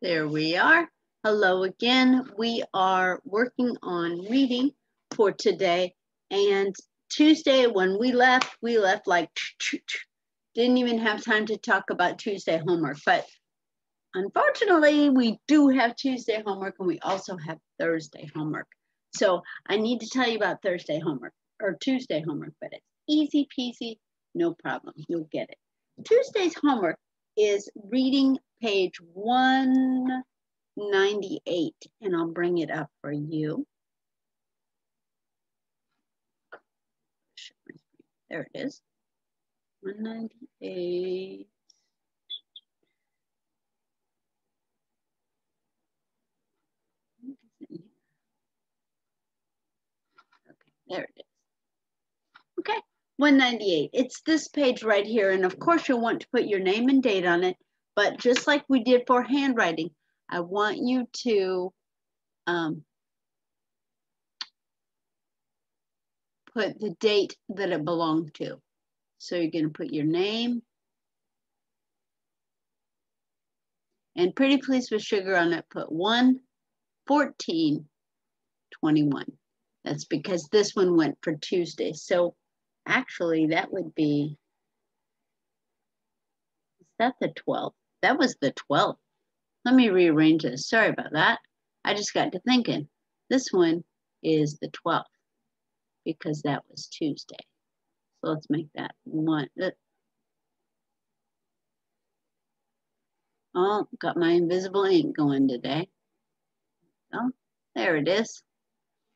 There we are. Hello again. We are working on reading for today. And Tuesday, when we left like, didn't even have time to talk about Tuesday homework. But unfortunately, we do have Tuesday homework and we also have Thursday homework. So I need to tell you about Thursday homework or Tuesday homework, but it's easy peasy, no problem. You'll get it. Tuesday's homework is reading page 198, and I'll bring it up for you. There it is, 198. Okay, there it is. Okay, 198. It's this page right here, and of course you'll want to put your name and date on it, but just like we did for handwriting, I want you to put the date that it belonged to. So you're going to put your name and pretty please with sugar on it, put 1/14/21. That's because this one went for Tuesday. So actually that would be, is that the 12th? That was the 12th. Let me rearrange this. Sorry about that. I just got to thinking. This one is the 12th because that was Tuesday. So let's make that one. Oh, got my invisible ink going today. Oh, there it is.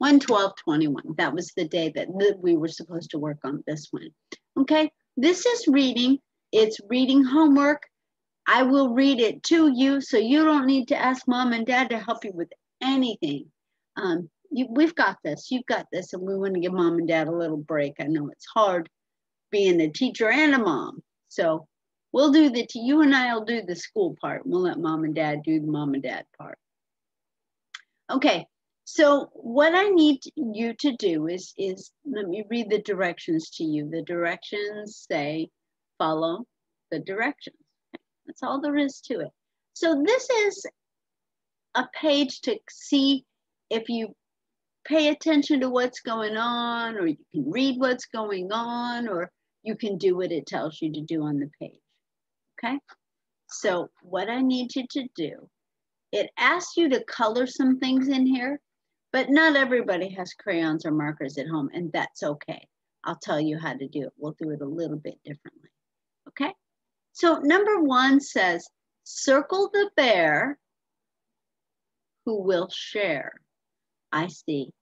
1/12/21. That was the day that we were supposed to work on this one. Okay, this is reading. It's reading homework. I will read it to you, so you don't need to ask mom and dad to help you with anything. We've got this. You've got this, and we want to give mom and dad a little break. I know it's hard being a teacher and a mom. So we'll do you and I will do the school part. We'll let mom and dad do the mom and dad part. Okay, so what I need you to do is let me read the directions to you. The directions say, follow the directions. Okay, that's all there is to it. So this is a page to see if you pay attention to what's going on, or you can read what's going on, or you can do what it tells you to do on the page, okay? So what I need you to do, it asks you to color some things in here, but not everybody has crayons or markers at home, and that's okay. I'll tell you how to do it. We'll do it a little bit differently, okay? So number 1 says, circle the bear who will share. I see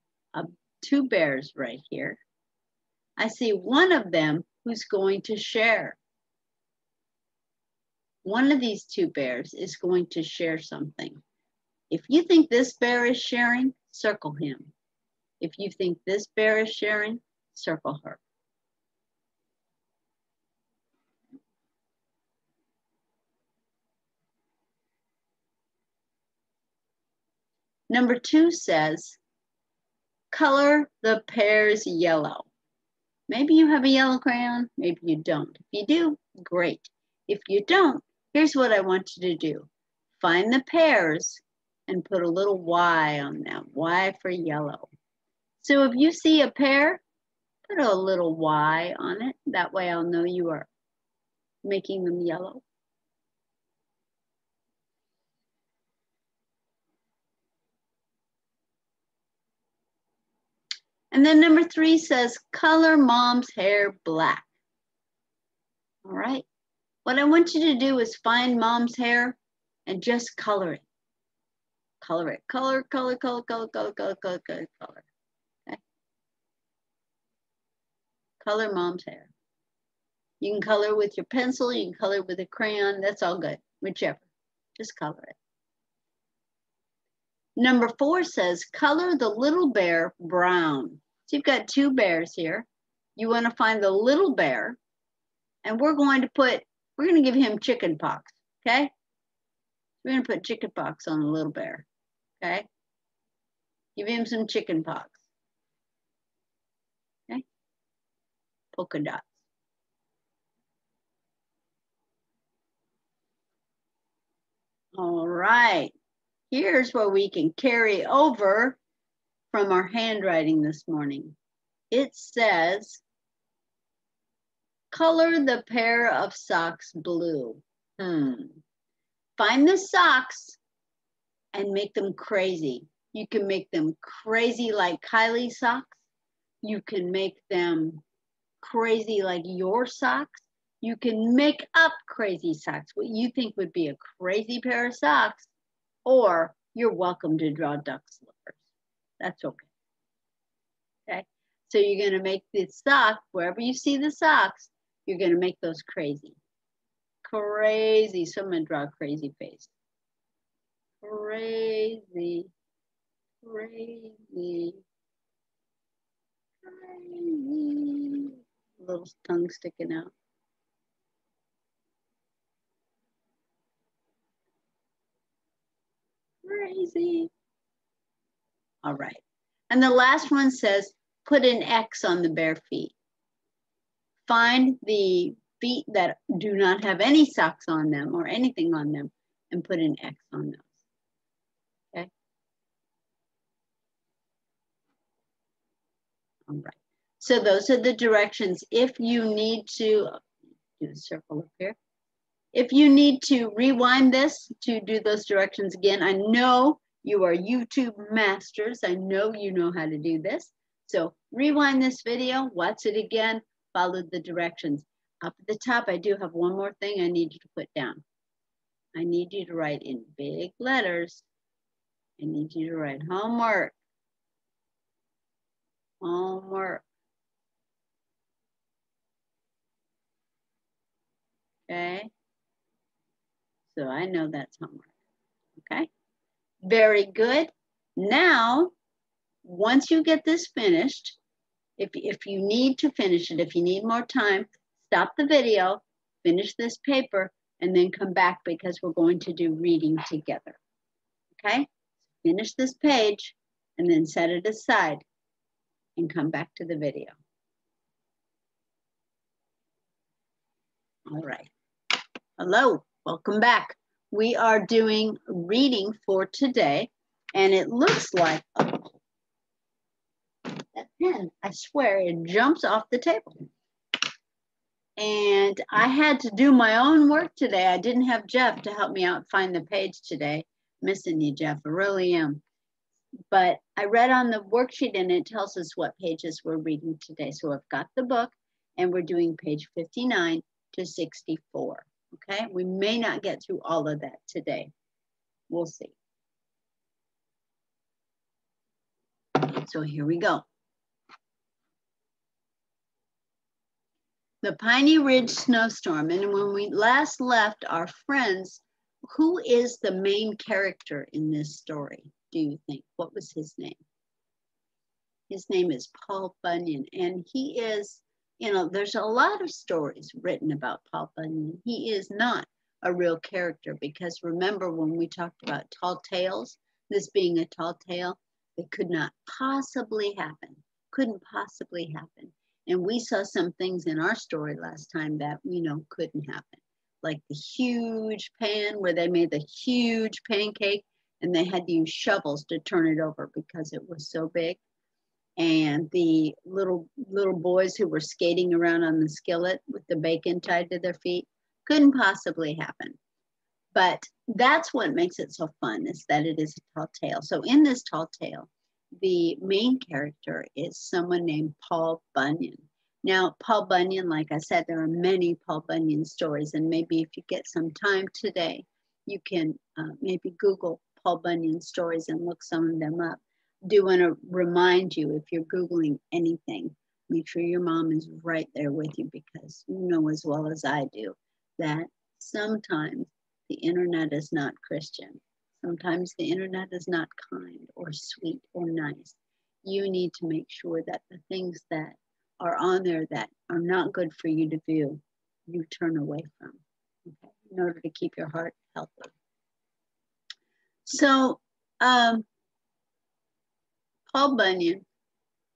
2 bears right here. I see one of them who's going to share. One of these 2 bears is going to share something. If you think this bear is sharing, circle him. If you think this bear is sharing, circle her. Number 2 says, color the pears yellow. Maybe you have a yellow crayon, maybe you don't. If you do, great. If you don't, here's what I want you to do. Find the pears and put a little Y on them, Y for yellow. So if you see a pear, put a little Y on it. That way I'll know you are making them yellow. And then number 3 says, color mom's hair black. All right. What I want you to do is find mom's hair and just color it. Color it. Color, color, color, color, color, color, color, color, color. Okay. Color mom's hair. You can color with your pencil, you can color with a crayon, that's all good, whichever. Just color it. Number 4 says, color the little bear brown. So you've got 2 bears here. You want to find the little bear, and we're going to give him chicken pox, okay? We're going to put chicken pox on the little bear, okay? Give him some chicken pox, okay? Polka dots. All right, Here's what we can carry over from our handwriting this morning. It says, color the pair of socks blue. Find the socks and make them crazy. You can make them crazy like Kylie socks. You can make them crazy like your socks. You can make up crazy socks, what you think would be a crazy pair of socks, or you're welcome to draw duck slippers. That's okay. Okay, so you're gonna make the sock, wherever you see the socks, you're gonna make those crazy. Crazy, so I'm gonna draw a crazy face. Crazy, crazy, crazy. Little tongue sticking out. Crazy. All right. And the last one says, put an X on the bare feet. Find the feet that do not have any socks on them or anything on them and put an X on those. Okay. All right. So those are the directions. If you need to, do a circle up here. If you need to rewind this to do those directions again, I know you are YouTube masters. I know you know how to do this. So rewind this video, watch it again, follow the directions. Up at the top, I do have one more thing I need you to put down. I need you to write in big letters. I need you to write homework. Homework. Okay. So I know that's homework. Okay. Very good. Now, once you get this finished, if you need to finish it, if you need more time, stop the video, finish this paper, and then come back because we're going to do reading together. Okay? Finish this page and then set it aside and come back to the video. All right. Hello, welcome back. We are doing reading for today, and it looks like, oh, that pen, I swear, it jumps off the table. And I had to do my own work today. I didn't have Jeff to help me out find the page today. Missing you, Jeff, I really am. But I read on the worksheet and it tells us what pages we're reading today. So I've got the book and we're doing page 59 to 64, okay? We may not get through all of that today. We'll see. So here we go. The Piney Ridge snowstorm. And when we last left our friends, who is the main character in this story, do you think? What was his name? His name is Paul Bunyan. And he is, you know, there's a lot of stories written about Paul Bunyan. He is not a real character because remember when we talked about tall tales, this being a tall tale, it could not possibly happen. Couldn't possibly happen. And we saw some things in our story last time that, you know, couldn't happen. Like the huge pan where they made the huge pancake and they had to use shovels to turn it over because it was so big. And the little boys who were skating around on the skillet with the bacon tied to their feet, couldn't possibly happen. But that's what makes it so fun, is that it is a tall tale. So in this tall tale, the main character is someone named Paul Bunyan. Now, Paul Bunyan, like I said, there are many Paul Bunyan stories, and maybe if you get some time today, you can maybe Google Paul Bunyan stories and look some of them up. I do want to remind you, if you're Googling anything, make sure your mom is right there with you, because you know as well as I do that sometimes the internet is not Christian. Sometimes the internet is not kind or sweet or nice. You need to make sure that the things that are on there that are not good for you to view, you turn away from, okay, in order to keep your heart healthy. So, Paul Bunyan,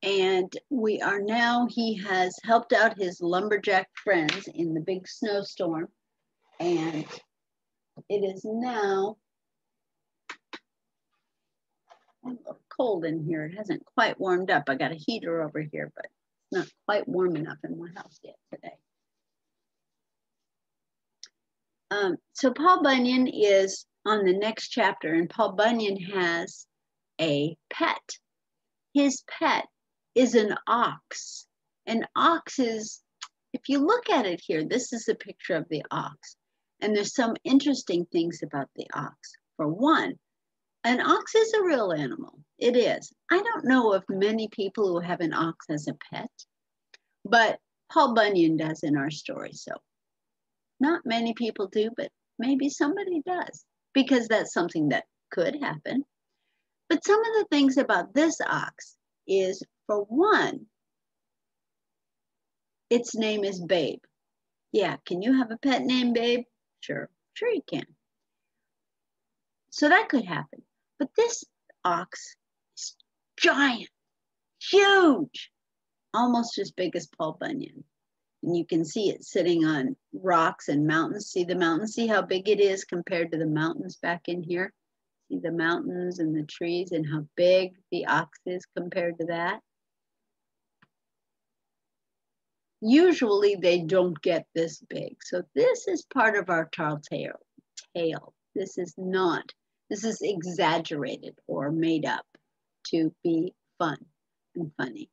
and we are now, he has helped out his lumberjack friends in the big snowstorm, and it is now a little cold in here. It hasn't quite warmed up. I got a heater over here, but it's not quite warm enough in my house yet today. So Paul Bunyan is on the next chapter, and Paul Bunyan has a pet. His pet is an ox. An ox is, if you look at it here, this is a picture of the ox. And there's some interesting things about the ox. For one, an ox is a real animal. It is. I don't know of many people who have an ox as a pet, but Paul Bunyan does in our story. So not many people do, but maybe somebody does, because that's something that could happen. But some of the things about this ox is, for one, its name is Babe. Yeah, can you have a pet named Babe? Sure you can. So that could happen. But this ox is giant, huge, almost as big as Paul Bunyan. And you can see it sitting on rocks and mountains. See the mountains? See how big it is compared to the mountains back in here? See the mountains and the trees and how big the ox is compared to that? Usually they don't get this big. So this is part of our tall tale. This is not, this is exaggerated or made up to be fun and funny,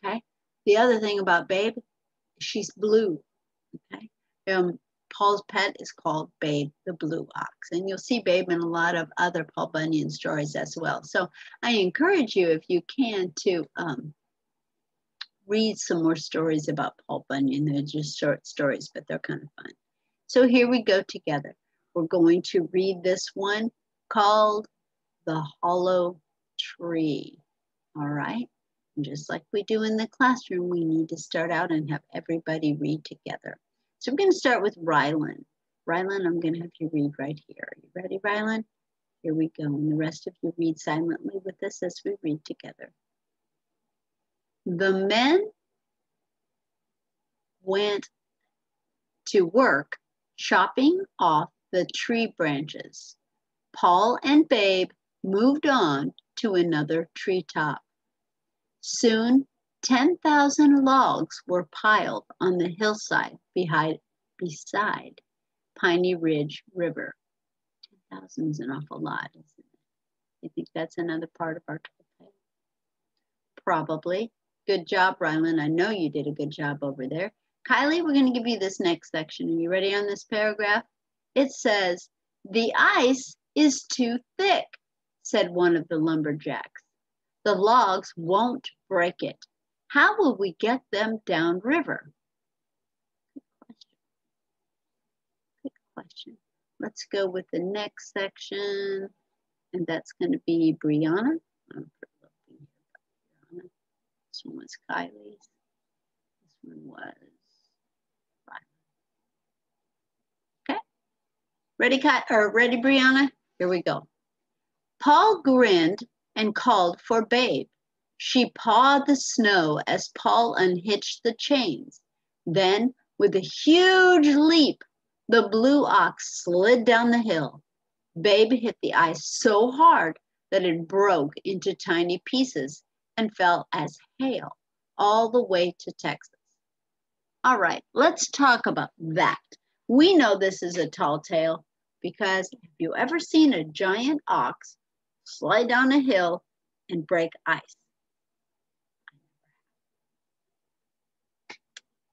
okay? The other thing about Babe, she's blue, okay? Paul's pet is called Babe the Blue Ox, and you'll see Babe in a lot of other Paul Bunyan stories as well. So I encourage you, if you can, to read some more stories about Paul Bunyan. They're just short stories, but they're kind of fun. So here we go together. We're going to read this one called The Hollow Tree. All right? And just like we do in the classroom, we need to start out and have everybody read together. So we're going to start with Rylan. Rylan, I'm going to have you read right here. Are you ready, Rylan? Here we go. And the rest of you read silently with us as we read together. The men went to work chopping off the tree branches. Paul and Babe moved on to another treetop. Soon, 10,000 logs were piled on the hillside beside Piney Ridge River. 10,000 is an awful lot, isn't it? You think that's another part of our tale? Probably. Good job, Rylan. I know you did a good job over there. Kylie, we're going to give you this next section. Are you ready on this paragraph? It says, "The ice is too thick," said one of the lumberjacks. "The logs won't break it. How will we get them downriver?" Good question. Let's go with the next section, and that's going to be Brianna. This one was Kylie's. This one was Brianna. Okay. Ready, ready, Brianna? Here we go. Paul grinned and called for Babe. She pawed the snow as Paul unhitched the chains. Then, with a huge leap, the blue ox slid down the hill. Babe hit the ice so hard that it broke into tiny pieces and fell as hail all the way to Texas. All right, let's talk about that. We know this is a tall tale because have you ever seen a giant ox slide down a hill and break ice?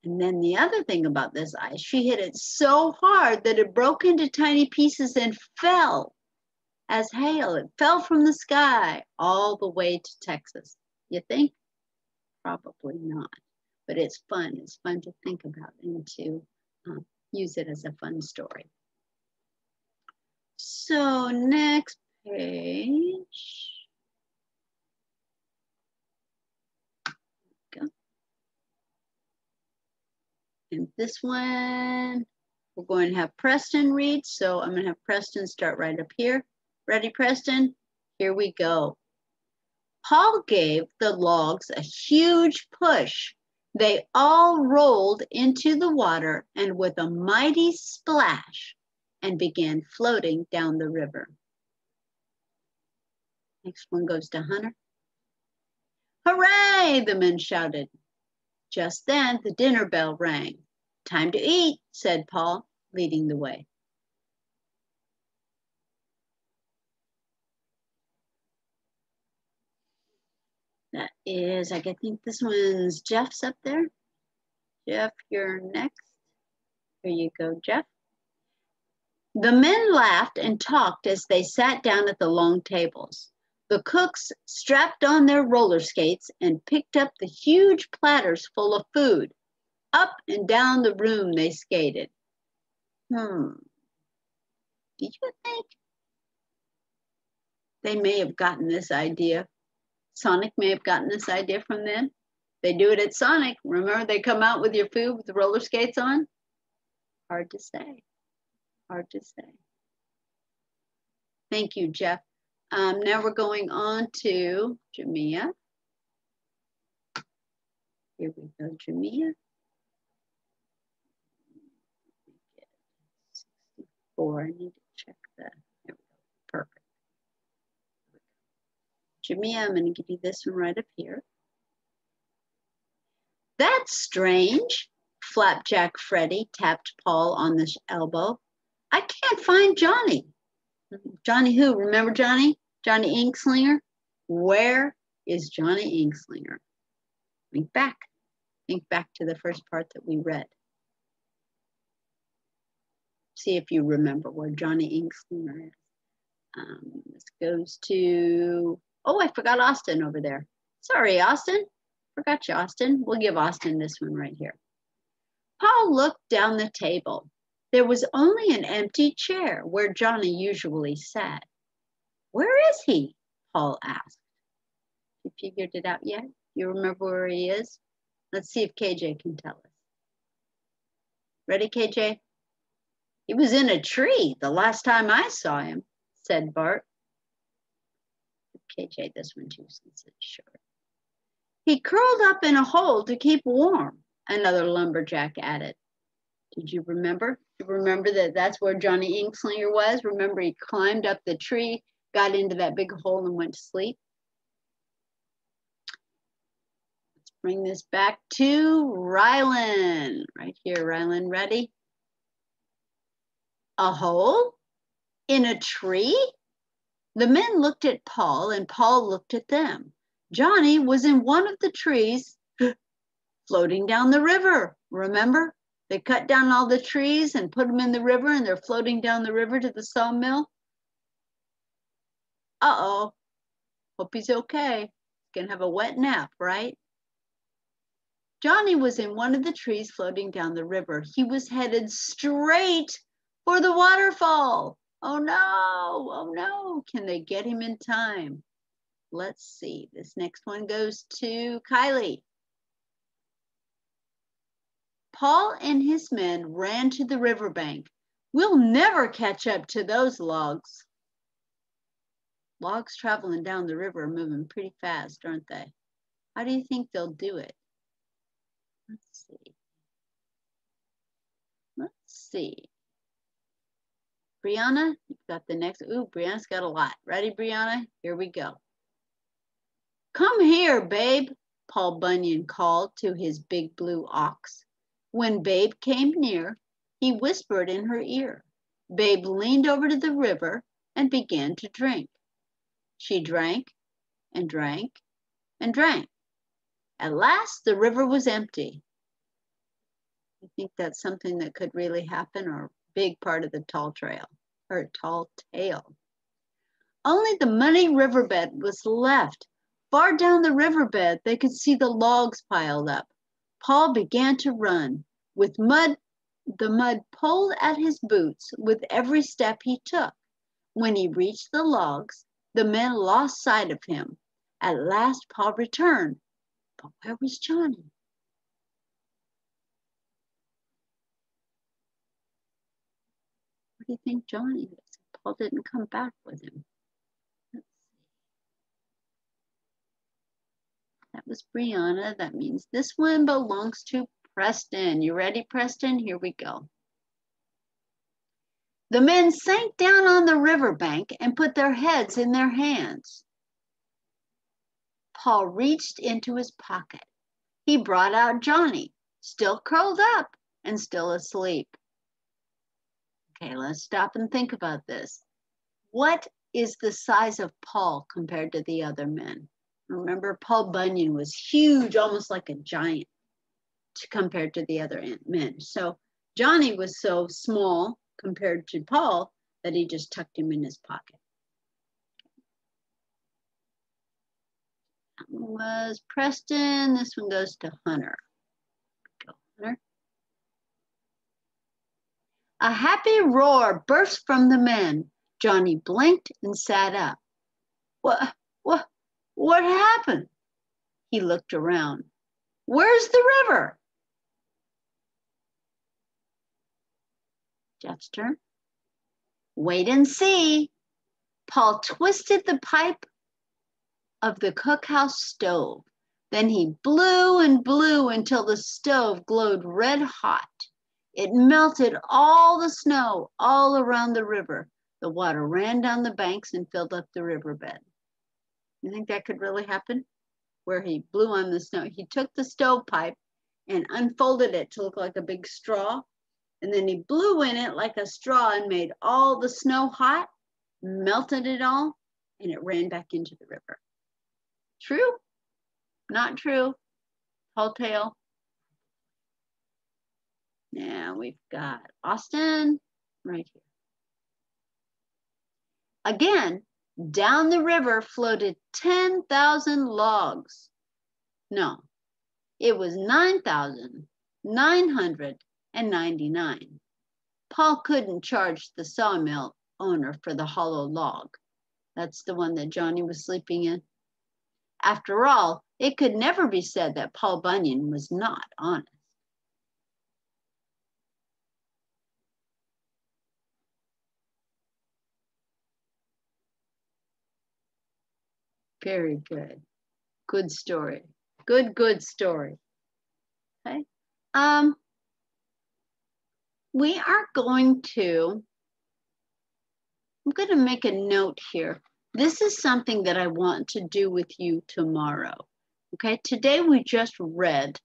And then the other thing about this ice, she hit it so hard that it broke into tiny pieces and fell as hail. It fell from the sky all the way to Texas. You think? Probably not, but it's fun. It's fun to think about and to use it as a fun story. So next page. Go. And this one, we're going to have Preston read. So I'm going to have Preston start right up here. Ready, Preston? Here we go. Paul gave the logs a huge push. They all rolled into the water and with a mighty splash and began floating down the river. Next one goes to Hunter. Hooray, the men shouted. Just then, the dinner bell rang. Time to eat, said Paul, leading the way. That is, I think this one's Jeff's up there. Jeff, you're next. Here you go, Jeff. The men laughed and talked as they sat down at the long tables. The cooks strapped on their roller skates and picked up the huge platters full of food. Up and down the room they skated. Do you think they may have gotten this idea? Sonic may have gotten this idea from them. They do it at Sonic. Remember, they come out with your food with the roller skates on? Hard to say. Hard to say. Thank you, Jeff. Now we're going on to Jamia. Here we go, Jamia. 64, I need to check that. There we go, perfect. Jamia, I'm gonna give you this one right up here. That's strange. Flapjack Freddy tapped Paul on the elbow. I can't find Johnny. Johnny who? Remember Johnny? Johnny Inkslinger? Where is Johnny Inkslinger? Think back. Think back to the first part that we read. See if you remember where Johnny Inkslinger is. This goes to, oh, I forgot Austin over there. Sorry, Austin. Forgot you, Austin. We'll give Austin this one right here. Paul looked down the table. There was only an empty chair where Johnny usually sat. Where is he? Paul asked. You figured it out yet? You remember where he is? Let's see if KJ can tell us. Ready, KJ? He was in a tree the last time I saw him, said Bart. KJ this one too, since it's short. He curled up in a hole to keep warm, another lumberjack added. Did you remember? You remember that that's where Johnny Inkslinger was? Remember he climbed up the tree, got into that big hole and went to sleep? Let's bring this back to Rylan. Right here, Rylan, ready? A hole? In a tree? The men looked at Paul and Paul looked at them. Johnny was in one of the trees floating down the river, remember? They cut down all the trees and put them in the river and they're floating down the river to the sawmill. Uh-oh, hope he's okay. He's gonna have a wet nap, right? Johnny was in one of the trees floating down the river. He was headed straight for the waterfall. Oh no, oh no, can they get him in time? Let's see, this next one goes to Kylie. Paul and his men ran to the riverbank. We'll never catch up to those logs. Logs traveling down the river are moving pretty fast, aren't they? How do you think they'll do it? Let's see. Let's see. Brianna, you've got the next. Ooh, Brianna's got a lot. Ready, Brianna? Here we go. Come here, babe, Paul Bunyan called to his big blue ox. When Babe came near, he whispered in her ear. Babe leaned over to the river and began to drink. She drank and drank and drank. At last, the river was empty. I think that's something that could really happen, or a big part of the tall trail, or tall tale. Only the muddy riverbed was left. Far down the riverbed, they could see the logs piled up. Paul began to run, with the mud pulled at his boots with every step he took. When he reached the logs, the men lost sight of him. At last, Paul returned. But where was Johnny? Where do you think Johnny is? Paul didn't come back with him. Let's see. That was Brianna. That means this one belongs to Preston. You ready, Preston? Here we go. The men sank down on the riverbank and put their heads in their hands. Paul reached into his pocket. He brought out Johnny, still curled up and still asleep. Okay, let's stop and think about this. What is the size of Paul compared to the other men? Remember, Paul Bunyan was huge, almost like a giant compared to the other men. So Johnny was so small compared to Paul that he just tucked him in his pocket. That one was Preston. This one goes to Hunter. Go, Hunter. A happy roar burst from the men. Johnny blinked and sat up. What happened? He looked around. Where's the river? Jeff's turn. Wait and see. Paul twisted the pipe of the cookhouse stove. Then he blew and blew until the stove glowed red hot. It melted all the snow all around the river. The water ran down the banks and filled up the riverbed. You think that could really happen? Where he blew on the snow. He took the stovepipe and unfolded it to look like a big straw. And then he blew in it like a straw and made all the snow hot, melted it all, and it ran back into the river. True? Not true. Tall tale. Now we've got Austin right here. Again, down the river floated 10,000 logs. No, it was 9,999. Paul couldn't charge the sawmill owner for the hollow log. That's the one that Johnny was sleeping in. After all, it could never be said that Paul Bunyan was not honest. Very good. Good story. Good story. Okay. We are going to, I'm going to make a note here. This is something that I want to do with you tomorrow. Okay, today we just read,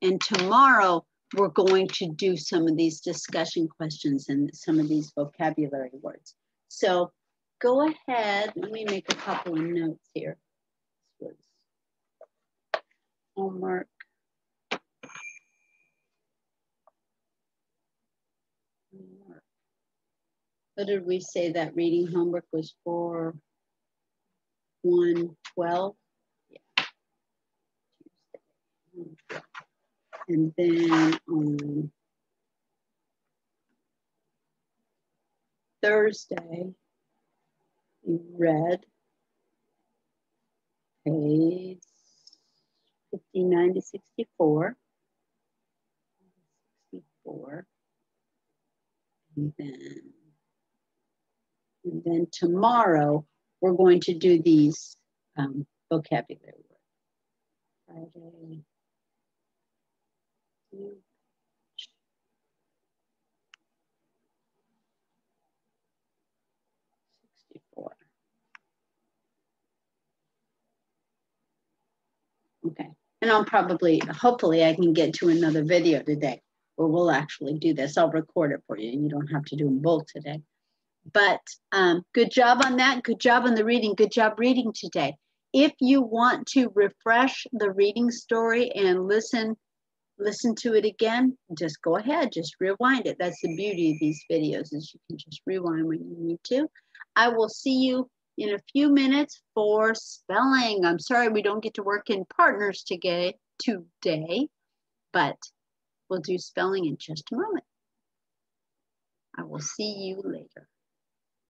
and tomorrow we're going to do some of these discussion questions and some of these vocabulary words. So go ahead, let me make a couple of notes here. This was homework. What did we say that reading homework was for? 1/12? Yeah. And then on Thursday, we read page 59 to 64. 64. And then tomorrow, we're going to do these vocabulary words. Friday. 64. Okay, and I'll probably, hopefully I can get to another video today where we'll actually do this. I'll record it for you and you don't have to do them both today. But good job on that. Good job on the reading. Good job reading today. If you want to refresh the reading story and listen to it again, just go ahead, just rewind it. That's the beauty of these videos, is you can just rewind when you need to. I will see you in a few minutes for spelling. I'm sorry we don't get to work in partners today, but we'll do spelling in just a moment. I will see you later.